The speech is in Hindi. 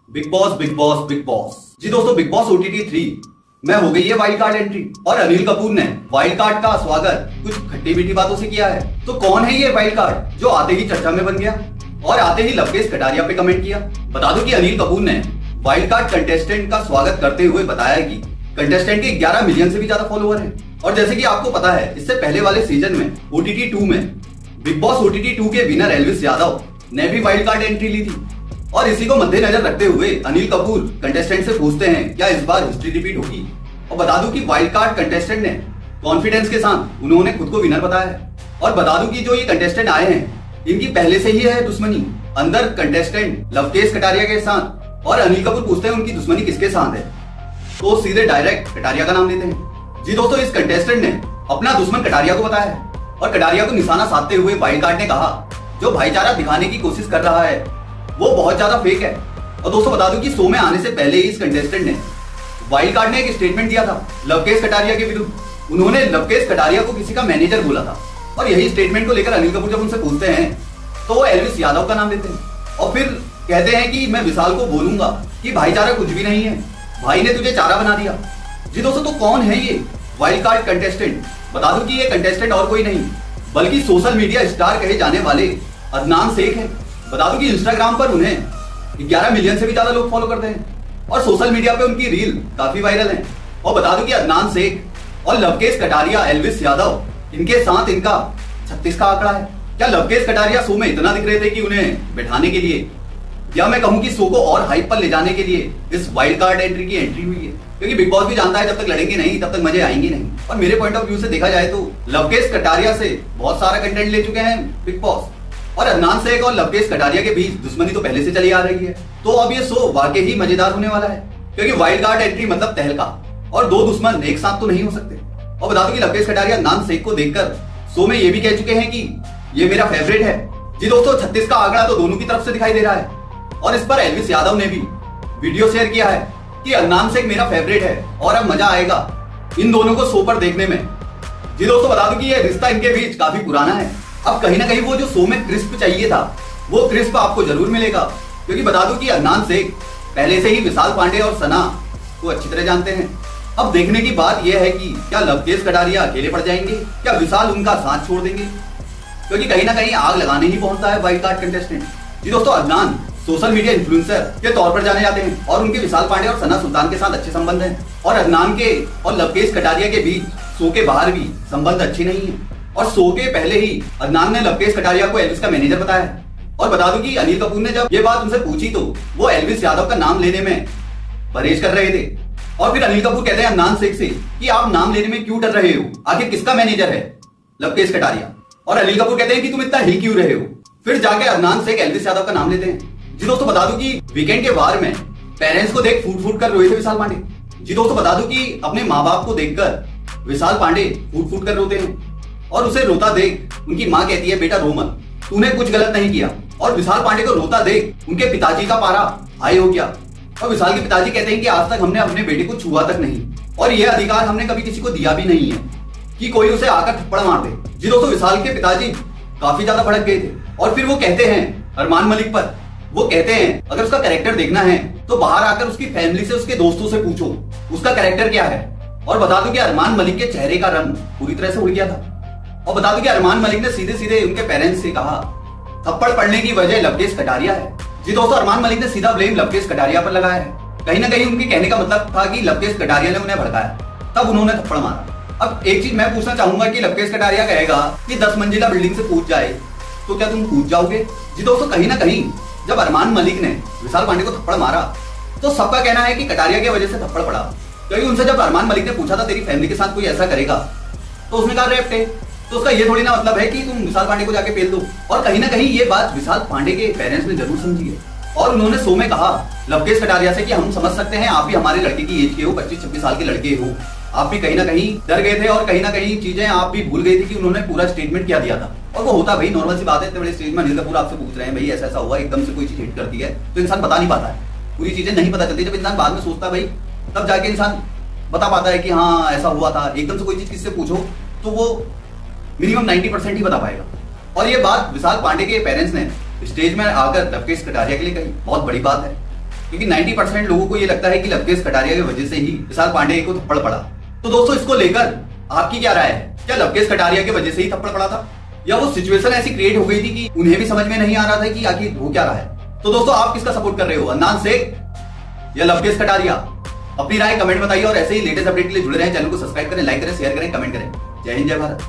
Big Boss Bigg Boss Bigg Boss. जी दोस्तों, बिग बॉस OTT 3 में हो गई है वाइल्ड कार्ड एंट्री और अनिल कपूर ने वाइल्ड कार्ड का स्वागत कुछ खट्टी मीठी बातों से किया है। तो कौन है ये वाइल्ड कार्ड जो आते ही चर्चा में बन गया और आते ही लवकेश कटारिया पे कमेंट किया? बता दूं कि अनिल कपूर ने वाइल्ड कार्ड कंटेस्टेंट का स्वागत करते हुए बताया कि कंटेस्टेंट के 11 मिलियन से भी ज्यादा फॉलोअर हैं। और जैसे कि आपको पता है, इससे पहले वाले सीजन में OTT 2 में बिग बॉस OTT 2 के विनर एल्विस यादव ने भी वाइल्ड कार्ड एंट्री ली थी। और इसी को मद्देनजर रखते हुए अनिल कपूर कंटेस्टेंट से पूछते हैं क्या इस बार हिस्ट्री रिपीट होगी। और बता दूं कि वाइल्ड कार्ड कंटेस्टेंट ने कॉन्फिडेंस के साथ उन्होंने खुद को विनर बताया है। और बता दूं कि जो ये कंटेस्टेंट आए हैं इनकी पहले से ही है दुश्मनी अंदर कंटेस्टेंट लवकेश कटारिया के साथ। और अनिल कपूर पूछते हैं उनकी दुश्मनी किसके साथ है, तो सीधे डायरेक्ट कटारिया का नाम लेते हैं। जी दोस्तों, इस कंटेस्टेंट ने अपना दुश्मन कटारिया को बताया है और कटारिया को निशाना साधते हुए वाइल्ड कार्ड ने कहा जो भाईचारा दिखाने की कोशिश कर रहा है वो बहुत ज्यादा फेक है। और दोस्तों बता दूं कि शो में आने से पहले ही इस कंटेस्टेंट ने वाइल्ड कार्ड ने एक स्टेटमेंट दिया था लवकेश कटारिया के विरुद्ध। उन्होंने लवकेश कटारिया को किसी का मैनेजर बोला था और यही स्टेटमेंट को लेकर अनिल कपूर जब उनसे पूछते हैं तो वो एल्विस यादव का नाम लेते हैं और फिर कहते हैं कि मैं विशाल को बोलूंगा कि भाईचारा कुछ भी नहीं है, भाई ने तुझे चारा बना दिया। जी दोस्तों, तो कौन है ये वाइल्ड कार्ड कंटेस्टेंट? बता दूं कि ये कंटेस्टेंट और कोई नहीं बल्कि सोशल मीडिया स्टार कहे जाने वाले अदनान शेख है। बता दूं कि इंस्टाग्राम पर उन्हें 11 मिलियन से भी ज्यादा लोग फॉलो करते हैं और सोशल मीडिया पे उनकी रील काफी वायरल है। और बता दूं कि अदनान शेख और लवकेश कटारिया एल्विस यादव इनके साथ इनका 36 का आंकड़ा है। क्या लवकेश कटारिया शो में इतना दिख रहे थे कि उन्हें बैठाने के लिए, या मैं कहूं कि शो को और हाइप पर ले जाने के लिए इस वाइल्ड कार्ड एंट्री की एंट्री हुई है? क्योंकि बिग बॉस भी जानता है जब तक लड़ेंगे नहीं तब तक मजे आएंगे नहीं। और मेरे पॉइंट ऑफ व्यू से देखा जाए तो लवकेश कटारिया से बहुत सारा कंटेंट ले चुके हैं बिग बॉस और अदनान शेख और लवकेश कटारिया के बीच दुश्मनी तो पहले से चली आ रही है। तो अब ये शो वाकई ही मजेदार होने वाला है क्योंकि वाइल्ड कार्ड एंट्री मतलब तहलका और दो दुश्मन एक साथ तो नहीं हो सकते। और बता दूं कि लवकेश कटारिया अदनान शेख को देखकर शो में ये भी कह चुके हैं कि ये मेरा फेवरेट है। जी दोस्तों, 36 का आंकड़ा तो दोनों की तरफ से दिखाई दे रहा है और इस पर एल्विस यादव ने भी वीडियो शेयर किया है कि अदनान शेख मेरा फेवरेट है और अब मजा आएगा इन दोनों को शो पर देखने में। जी दोस्तों, बता दूं कि ये रिश्ता इनके बीच काफी पुराना है। अब कहीं ना कहीं वो जो शो में क्रिस्प चाहिए था वो क्रिस्प आपको जरूर मिलेगा क्योंकि बता दूं कि अदनान शेख पहले से ही विशाल पांडे और सना को अच्छी तरह जानते हैं। अब देखने की बात यह है कि क्या लवकेश कटारिया अकेले पड़ जाएंगे, क्या विशाल उनका साथ छोड़ देंगे, क्योंकि कहीं ना कहीं आग लगाने ही पहुंचता है वाइल्ड कार्ड कंटेस्टेंट। जी दोस्तों, अदनान सोशल मीडिया इन्फ्लुएंसर के तौर पर जाने जाते हैं और उनके विशाल पांडे और सना सुल्तान के साथ अच्छे संबंध हैं और अदनान के और लवकेश कटारिया के बीच शो के बाहर भी संबंध अच्छे नहीं है। और शो के पहले ही अदनान ने लवकेश कटारिया को एल्विस का मैनेजर बताया। और बता दूं कि अनिल कपूर ने जब ये बात उनसे पूछी तो वो एल्विस यादव का नाम लेने में परहेज कर रहे थे। और फिर अनिल कपूर कहते हैं अदनान शेख से कि आप नाम लेने में क्यों डर रहे हो, आखिर किसका मैनेजर है लवकेश कटारिया? और अनिल कपूर कहते हैं कि तुम इतना हिल क्यों रहे हो? फिर जाके अदनान शेख एल्विस यादव का नाम लेते हैं। जी दोस्तों, बता दूं कि वीकेंड के वार में पेरेंट्स को देख फूट फूट कर रोए थे विशाल पांडे। जी दोस्तों, बता दूं कि अपने माँ बाप को देखकर विशाल पांडे फूट फूट कर रोते हैं और उसे रोता देख उनकी माँ कहती है बेटा रो मत, तूने कुछ गलत नहीं किया। और विशाल पांडे को रोता देख उनके पिताजी का पारा हाई हो गया और विशाल के पिताजी कहते हैं कि आज तक हमने अपने बेटे को छुआ तक नहीं और यह अधिकार हमने कभी किसी को दिया भी नहीं है कि कोई उसे आकर थप्पड़ मार दे। जी दोस्तों, विशाल के पिताजी काफी ज्यादा भड़क गए थे और फिर वो कहते हैं अरमान मलिक पर, वो कहते हैं अगर उसका कैरेक्टर देखना है तो बाहर आकर उसकी फैमिली से उसके दोस्तों से पूछो उसका कैरेक्टर क्या है। और बता दूं कि अरमान मलिक के चेहरे का रंग पूरी तरह से उड़ गया था। और बता दूं कि अरमान मलिक ने सीधे सीधे उनके पेरेंट्स से कहा थप्पड़ पड़ने की वजह लवकेश कटारिया है। जी दोस्तों, अरमान मलिक ने सीधा ब्लेम लवकेश कटारिया पर लगाया है। कहीं ना कहीं उनके कहने का मतलब था कि लवकेश कटारिया ने उन्हें भड़काया, तब उन्होंने थप्पड़ मारा। अब एक चीज मैं पूछना चाहूंगा कि लवकेश कटारिया कहेगा कि 10 मंजिला बिल्डिंग से कूद जाए तो क्या तुम कूद जाओगे? जी दोस्तों, कहीं ना कहीं जब अरमान मलिक ने विशाल पांडे को थप्पड़ मारा तो सबका कहना है कि कटारिया की वजह से थप्पड़ पड़ा। क्योंकि उनसे जब अरमान मलिक ने पूछा था तेरी फैमिली के साथ कोई ऐसा करेगा तो उसने कहा रेप थे, तो उसका ये थोड़ी ना मतलब है कि तुम विशाल पांडे को जाके पेल दो। और कहीं ना कहीं ये बात विशाल पांडे के पेरेंट्स ने जरूर समझी है और उन्होंने शो में कहा लवकेश कटारिया से कि हम समझ सकते हैं आप भी हमारे लड़के की एज के हो, 25-26 साल के लड़के हो, आप भी कहीं ना कहीं डर गए थे और कहीं ना कहीं चीजें आप भी भूल गई थी कि उन्होंने पूरा स्टेटमेंट क्या दिया था। और वो होता भाई नॉर्मल सी बात है, इतने बड़े स्टेज में अनिल कपूर आपसे पूछ रहे हैं भाई ऐसा ऐसा हुआ, एकदम से कोई चीज हिट करती है तो इंसान बता नहीं पाता है, पूरी चीजें नहीं पता चलती। जब इंसान बाद में सोचता है भाई तब जाके इंसान बता पाता है कि हाँ ऐसा हुआ था। एकदम से कोई चीज किससे पूछो तो वो मिनिमम 90% ही बता पाएगा। और ये बात विशाल पांडे के पेरेंट्स ने स्टेज में आकर लवकेश कटारिया के लिए कही, बहुत बड़ी बात है। क्योंकि 90% लोगों को ये लगता है कि लवकेश कटारिया की वजह से ही विशाल पांडे को थप्पड़ पड़ा। तो दोस्तों इसको लेकर आपकी क्या राय है? क्या लवकेश कटारिया की वजह से ही थप्पड़ पड़ा था, या वो सिचुएशन ऐसी क्रिएट हो गई थी कि उन्हें भी समझ में नहीं आ रहा था कि आखिर हो क्या रहा है? तो दोस्तों आप किसका सपोर्ट कर रहे हो, अदनान शेख या लवकेश कटारिया? अपनी राय कमेंट बताइए और ऐसे ही लेटेस्ट अपडेट के लिए जुड़े रहें। चैनल को सब्सक्राइब करें, लाइक करें, शेयर करें, कमेंट करें। जय हिंद, जय भारत।